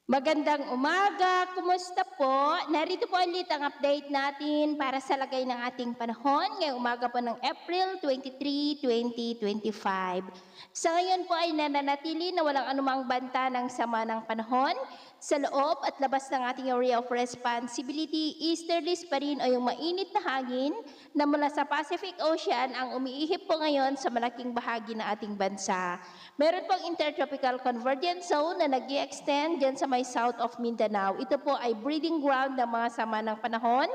Magandang umaga, kumusta po? Narito po ulit ang update natin para sa lagay ng ating panahon ngayong umaga po ng April 23, 2025. Sa ngayon po ay nananatili na walang anumang banta ng sama ng panahon. Sa loob at labas ng ating area of responsibility, easterlies pa rin o yung mainit na hangin na mula sa Pacific Ocean ang umiihip po ngayon sa malaking bahagi ng ating bansa. Meron pong intertropical convergence zone na nag extend dyan sa may south of Mindanao. Ito po ay breeding ground ng mga sama ng panahon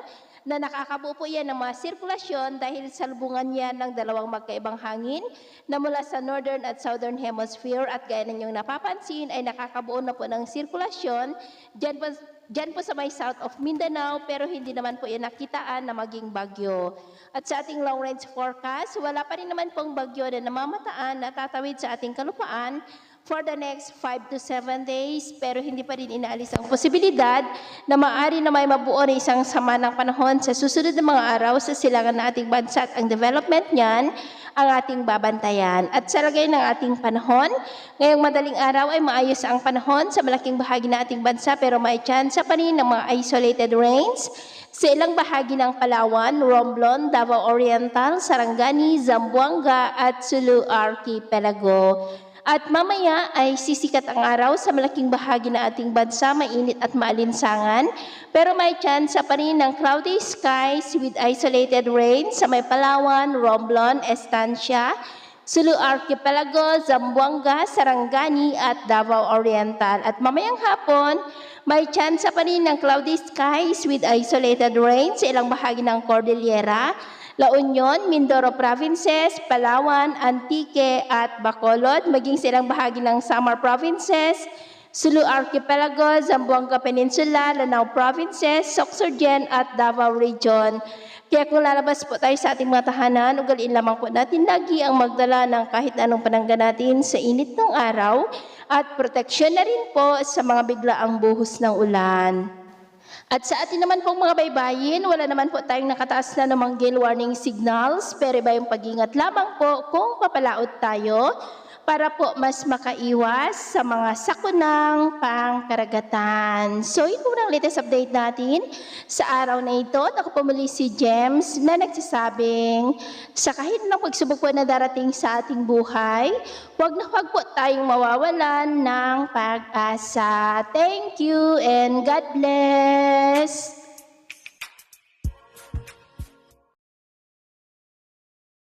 na nakakabuo po yan ng mga sirkulasyon dahil salbungan yan ng dalawang magkaibang hangin na mula sa northern at southern hemisphere at gaya ninyong napapansin ay nakakabuo na po ng sirkulasyon dyan po sa may south of Mindanao pero hindi naman po yan nakitaan na maging bagyo. At sa ating long range forecast, wala pa rin naman pong bagyo na namamataan na tatawid sa ating kalupaan for the next 5 to 7 days pero hindi pa rin inaalis ang posibilidad na maaari na may mabuo na isang sama ng panahon sa susunod na mga araw sa silangan ng ating bansa at ang development niyan ang ating babantayan. At sa lagay ng ating panahon, ngayong madaling araw ay maayos ang panahon sa malaking bahagi ng ating bansa pero may tsansa pa rin ng mga isolated rains sa ilang bahagi ng Palawan, Romblon, Davao Oriental, Sarangani, Zamboanga at Sulu Archipelago. At mamaya ay sisikat ang araw sa malaking bahagi ng ating bansa, mainit at maalinsangan. Pero may chance pa rin ng cloudy skies with isolated rain sa may Palawan, Romblon, Estancia, Sulu Archipelago, Zamboanga, Sarangani at Davao Oriental. At mamayang hapon, may chance pa rin ng cloudy skies with isolated rain sa ilang bahagi ng Cordillera, La Union, Mindoro Provinces, Palawan, Antique at Bacolod, maging sa ilang bahagi ng Samar Provinces, Sulu Archipelago, Zamboanga Peninsula, Lanao Provinces, Sorsogon at Davao Region. Kaya kung lalabas po tayo sa ating mga tahanan, ugaliin lamang po natin lagi ang magdala ng kahit anong panangga natin sa init ng araw at proteksyon na rin po sa mga biglaang buhos ng ulan. At sa atin naman pong mga baybayin, wala naman po tayong nakataas na namang gale warning signals, pero iba yung pag-ingat lamang po kung papalaot tayo para po mas makaiwas sa mga sakunang pangkaragatan. So yun po ang latest update natin sa araw na ito. Ako po muli si James na nagsasabing sa kahit ng pagsubok po na darating sa ating buhay, huwag na huwag po tayong mawawalan ng pag-asa. Thank you and God bless!